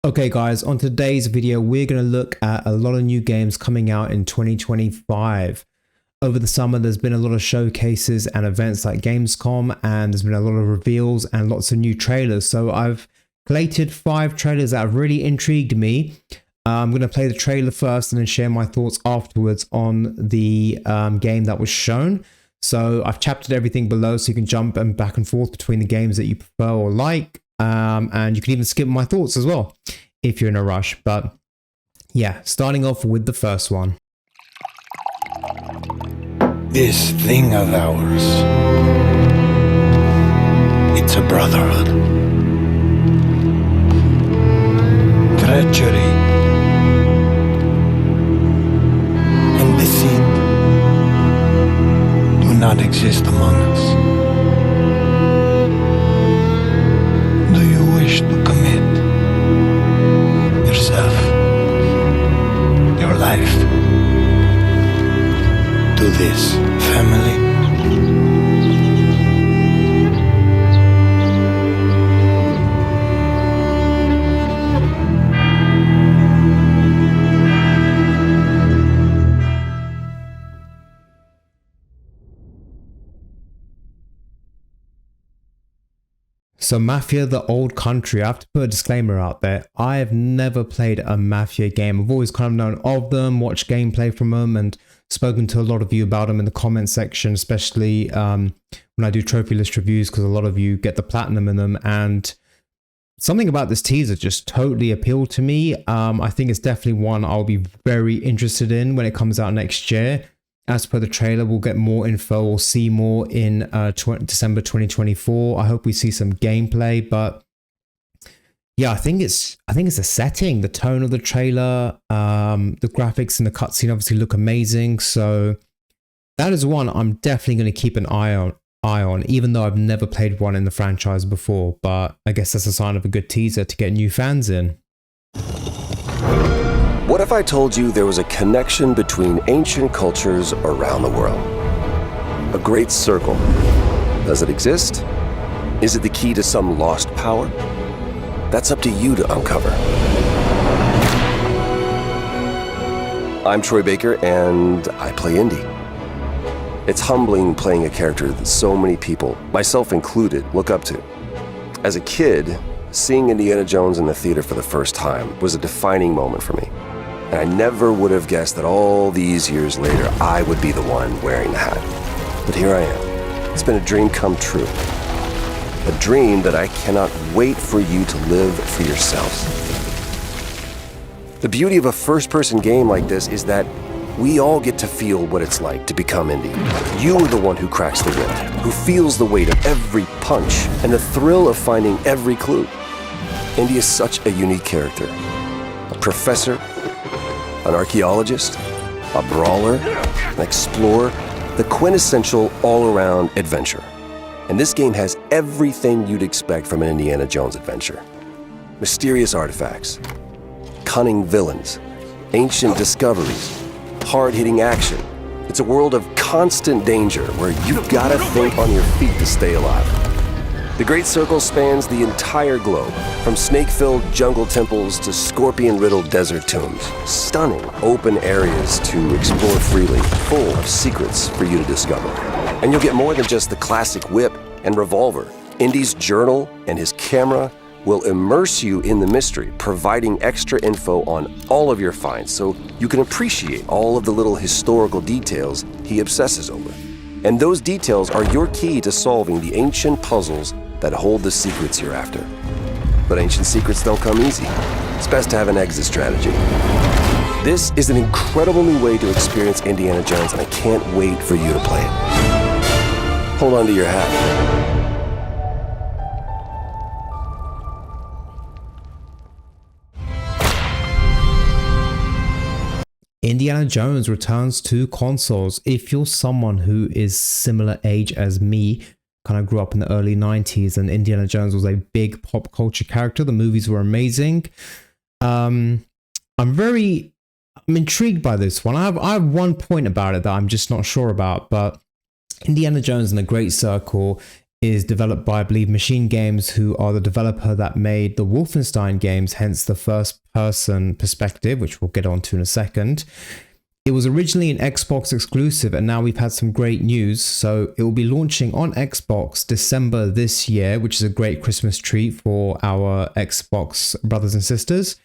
Okay guys, on today's video, we're going to look at a lot of new games coming out in 2025. Over the summer, there's been a lot of showcases and events like Gamescom, and there's been a lot of reveals and lots of new trailers. So I've collated 5 trailers that have really intrigued me. I'm going to play the trailer first and then share my thoughts afterwards on the game that was shown. So I've chaptered everything below so you can jump back and forth between the games that you prefer or like. And you can even skip my thoughts as well if you're in a rush. But yeah, starting off with the first one. This thing of ours, it's a brotherhood. Treachery and deceit do not exist among us. Do you wish to commit yourself, your life, to this family? So Mafia, the old country. I have to put a disclaimer out there. I have never played a Mafia game. I've always kind of known of them, watched gameplay from them, and spoken to a lot of you about them in the comment section, especially when I do trophy list reviews, because a lot of you get the platinum in them. And something about this teaser just totally appealed to me. I think it's definitely one I'll be very interested in when it comes out next year. As per the trailer, we'll get more info or see more in December 2024. I hope we see some gameplay, but yeah, I think it's the setting, the tone of the trailer, the graphics and the cutscene obviously look amazing. So that is one I'm definitely going to keep an eye on, even though I've never played one in the franchise before. But I guess that's a sign of a good teaser to get new fans in. What if I told you there was a connection between ancient cultures around the world? A great circle. Does it exist? Is it the key to some lost power? That's up to you to uncover. I'm Troy Baker, and I play Indy. It's humbling playing a character that so many people, myself included, look up to. As a kid, seeing Indiana Jones in the theater for the first time was a defining moment for me. And I never would have guessed that all these years later, I would be the one wearing the hat. But here I am. It's been a dream come true. A dream that I cannot wait for you to live for yourselves. The beauty of a first-person game like this is that we all get to feel what it's like to become Indy. You are the one who cracks the whip, who feels the weight of every punch and the thrill of finding every clue. Indy is such a unique character. A professor, an archaeologist, a brawler, an explorer, the quintessential all-around adventurer. And this game has everything you'd expect from an Indiana Jones adventure. Mysterious artifacts, cunning villains, ancient discoveries, hard-hitting action. It's a world of constant danger where you've got to think on your feet to stay alive. The Great Circle spans the entire globe, from snake-filled jungle temples to scorpion-riddled desert tombs. Stunning open areas to explore freely, full of secrets for you to discover. And you'll get more than just the classic whip and revolver. Indy's journal and his camera will immerse you in the mystery, providing extra info on all of your finds so you can appreciate all of the little historical details he obsesses over. And those details are your key to solving the ancient puzzles that hold the secrets you're after. But ancient secrets don't come easy. It's best to have an exit strategy. This is an incredible new way to experience Indiana Jones, and I can't wait for you to play it. Hold on to your hat. Indiana Jones returns to consoles. If you're someone who is similar age as me, kind of grew up in the early 90s, and Indiana Jones was a big pop culture character. The movies were amazing. I'm intrigued by this one. I have one point about it that I'm just not sure about, but Indiana Jones and the Great Circle is developed by, I believe, Machine Games, who are the developer that made the Wolfenstein games, hence the first person perspective, which we'll get onto in a second. It was originally an Xbox exclusive, and now we've had some great news. So it will be launching on Xbox December this year, which is a great Christmas treat for our Xbox brothers and sisters.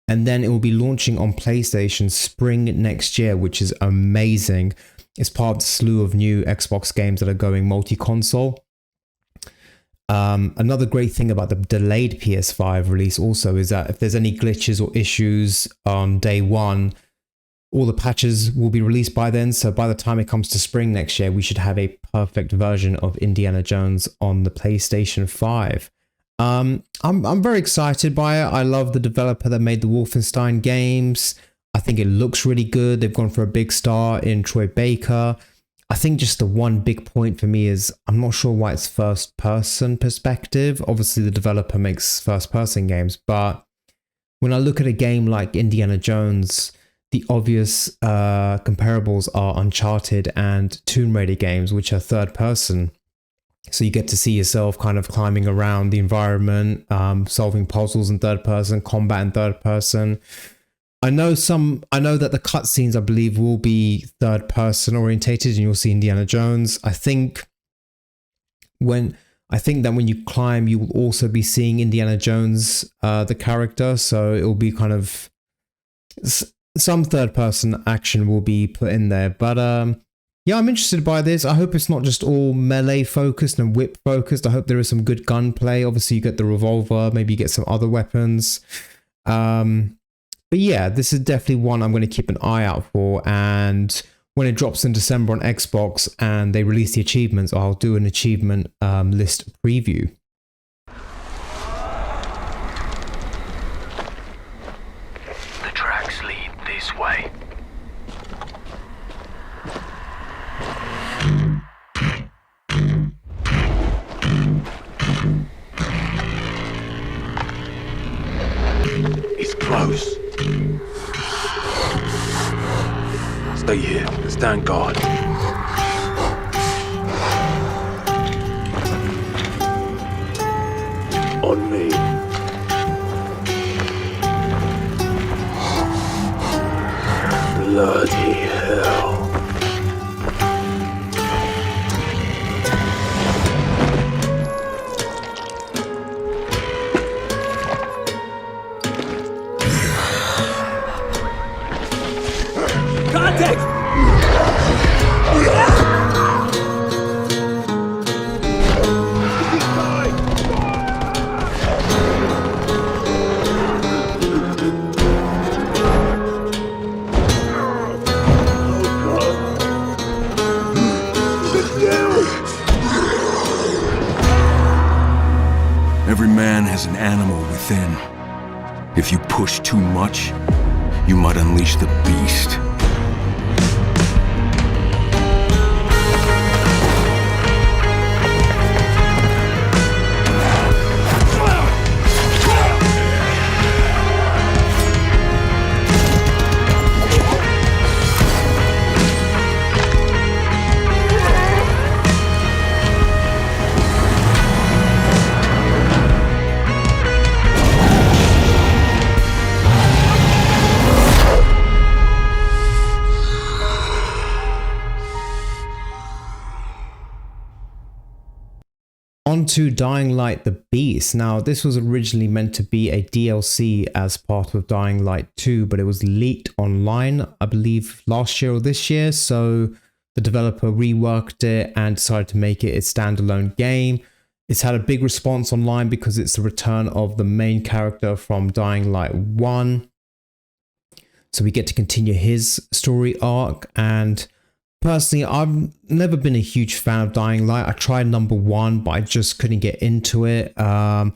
And then it will be launching on PlayStation spring next year, which is amazing. It's part of the slew of new Xbox games that are going multi-console. Another great thing about the delayed PS5 release also is that if there's any glitches or issues on day one, all the patches will be released by then. So by the time it comes to spring next year, we should have a perfect version of Indiana Jones on the PlayStation 5. I'm very excited by it. I love the developer that made the Wolfenstein games. I think it looks really good. They've gone for a big star in Troy Baker. I think just the one big point for me is I'm not sure why it's first person perspective. Obviously the developer makes first person games, but when I look at a game like Indiana Jones, the obvious comparables are Uncharted and Tomb Raider games, which are third person. So you get to see yourself kind of climbing around the environment, solving puzzles in third person, combat in third person. I know that the cutscenes, I believe, will be third person orientated, and you'll see Indiana Jones. I think that when you climb, you will also be seeing Indiana Jones, the character. So it will be kind of some third person action will be put in there. But yeah, I'm interested by this. I hope it's not just all melee focused and whip focused. I hope there is some good gunplay. Obviously, you get the revolver, maybe you get some other weapons. But yeah, this is definitely one I'm going to keep an eye out for. And when it drops in December on Xbox and they release the achievements, I'll do an achievement list preview. The tracks lead this way. It's close. Stay here. Stand guard. On me. Bloody hell. Every man has an animal within. If you push too much, you might unleash the beast. On to Dying Light the Beast. Now, this was originally meant to be a DLC as part of Dying Light 2, but it was leaked online, I believe, last year or this year. So the developer reworked it and decided to make it its standalone game. It's had a big response online because it's the return of the main character from Dying Light 1. So we get to continue his story arc. And personally, I've never been a huge fan of Dying Light. I tried number 1, but I just couldn't get into it. I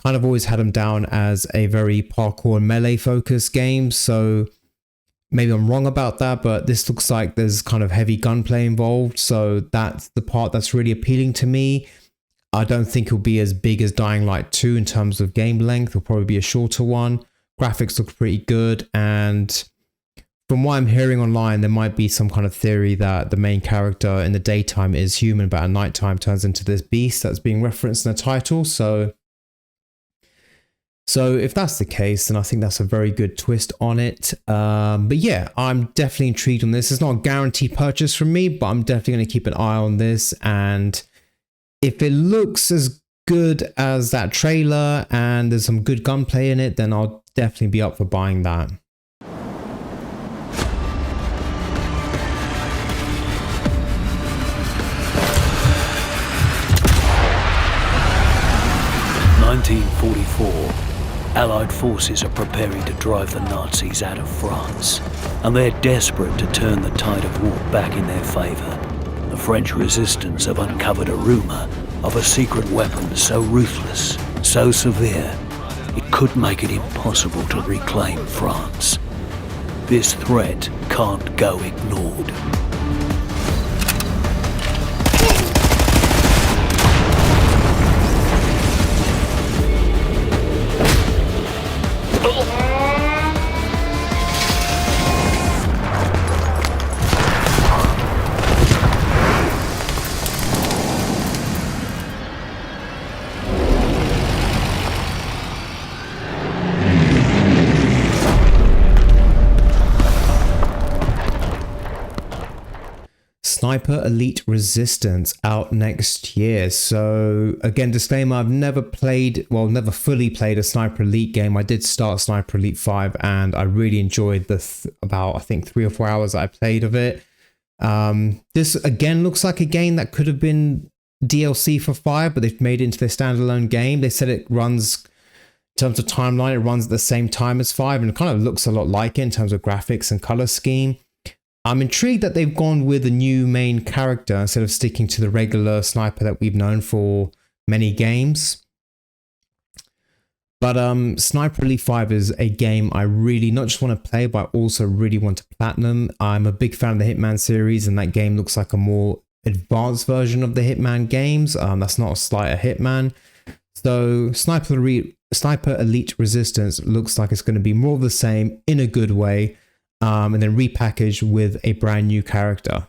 kind of always had him down as a very parkour and melee focused game. So maybe I'm wrong about that, but this looks like there's kind of heavy gunplay involved. So that's the part that's really appealing to me. I don't think it'll be as big as Dying Light 2 in terms of game length. It'll probably be a shorter one. Graphics look pretty good. And from what I'm hearing online, there might be some kind of theory that the main character in the daytime is human, but at nighttime turns into this beast that's being referenced in the title. So if that's the case, then I think that's a very good twist on it. But yeah, I'm definitely intrigued on this. It's not a guaranteed purchase from me, but I'm definitely going to keep an eye on this. And if it looks as good as that trailer and there's some good gunplay in it, then I'll definitely be up for buying that. In 1944, Allied forces are preparing to drive the Nazis out of France, and they're desperate to turn the tide of war back in their favour. The French resistance have uncovered a rumour of a secret weapon so ruthless, so severe, it could make it impossible to reclaim France. This threat can't go ignored. Sniper Elite Resistance out next year. So again, disclaimer, I've never fully played a Sniper Elite game. I did start Sniper Elite 5 and I really enjoyed the about I think 3 or 4 hours that I played of it. This again looks like a game that could have been DLC for 5, but they've made it into their standalone game. They said it runs, in terms of timeline, it runs at the same time as 5 and it kind of looks a lot like it in terms of graphics and color scheme. I'm intrigued that they've gone with a new main character instead of sticking to the regular sniper that we've known for many games. But Sniper Elite 5 is a game I really not just want to play, but I also really want to platinum. I'm a big fan of the Hitman series, and that game looks like a more advanced version of the Hitman games. That's not a slight at Hitman. So Sniper Elite Resistance looks like it's going to be more of the same in a good way. And then repackaged with a brand new character.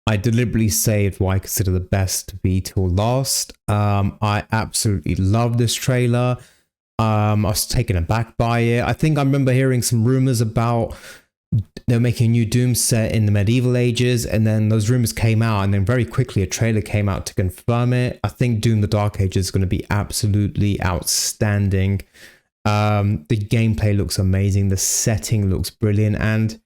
I deliberately saved what I consider the best to be till last. I absolutely love this trailer. I was taken aback by it. I think I remember hearing some rumors about they're making a new Doom set in the medieval ages, and then those rumors came out, and then very quickly a trailer came out to confirm it. I think Doom the Dark Ages is going to be absolutely outstanding. The gameplay looks amazing. The setting looks brilliant, and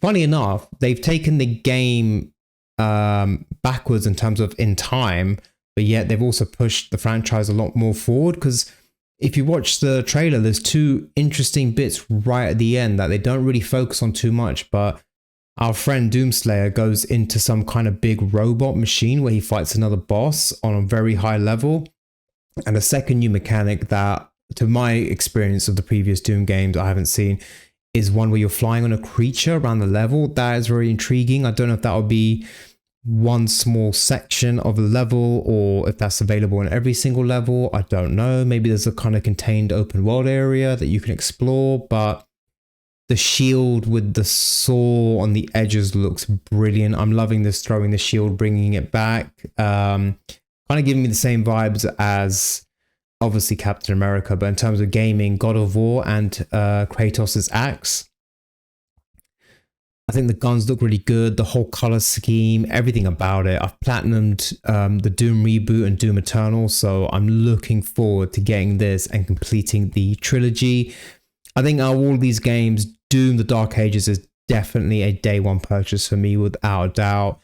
funny enough, they've taken the game backwards in terms of in time, but yet they've also pushed the franchise a lot more forward. Because if you watch the trailer, there's two interesting bits right at the end that they don't really focus on too much, but our friend Doomslayer goes into some kind of big robot machine where he fights another boss on a very high level. And a second new mechanic that, to my experience of the previous Doom games, I haven't seen, is one where you're flying on a creature around the level. That is very intriguing. I don't know if that will be one small section of a level or if that's available in every single level. I don't know. Maybe there's a kind of contained open world area that you can explore, but the shield with the saw on the edges looks brilliant. I'm loving this, throwing the shield, bringing it back. Kind of giving me the same vibes as obviously Captain America, but in terms of gaming, God of War and Kratos' axe. I think the guns look really good. The whole color scheme, everything about it. I've platinumed the Doom reboot and Doom Eternal, so I'm looking forward to getting this and completing the trilogy. I think out of all these games, Doom: The Dark Ages is definitely a day one purchase for me, without a doubt.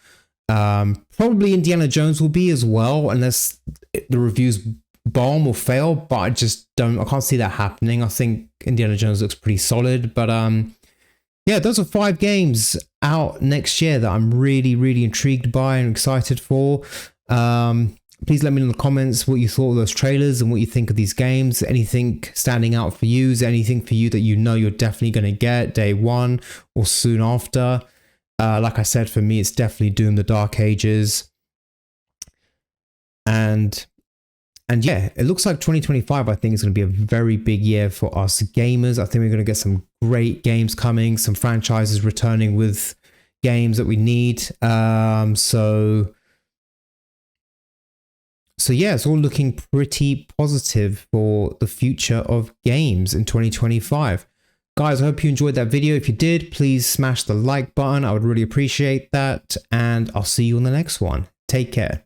Probably Indiana Jones will be as well, unless the reviews bomb or fail, but I can't see that happening. I think Indiana Jones looks pretty solid, but yeah, those are 5 games out next year that I'm really, really intrigued by and excited for. Please let me know in the comments what you thought of those trailers and what you think of these games. Anything standing out for you? Is there anything for you that you know you're definitely going to get day one or soon after? Like I said, for me, it's definitely Doom: The Dark Ages. And yeah, it looks like 2025, I think, is going to be a very big year for us gamers. I think we're going to get some great games coming, some franchises returning with games that we need. So yeah, it's all looking pretty positive for the future of games in 2025. Guys, I hope you enjoyed that video. If you did, please smash the like button. I would really appreciate that. And I'll see you on the next one. Take care.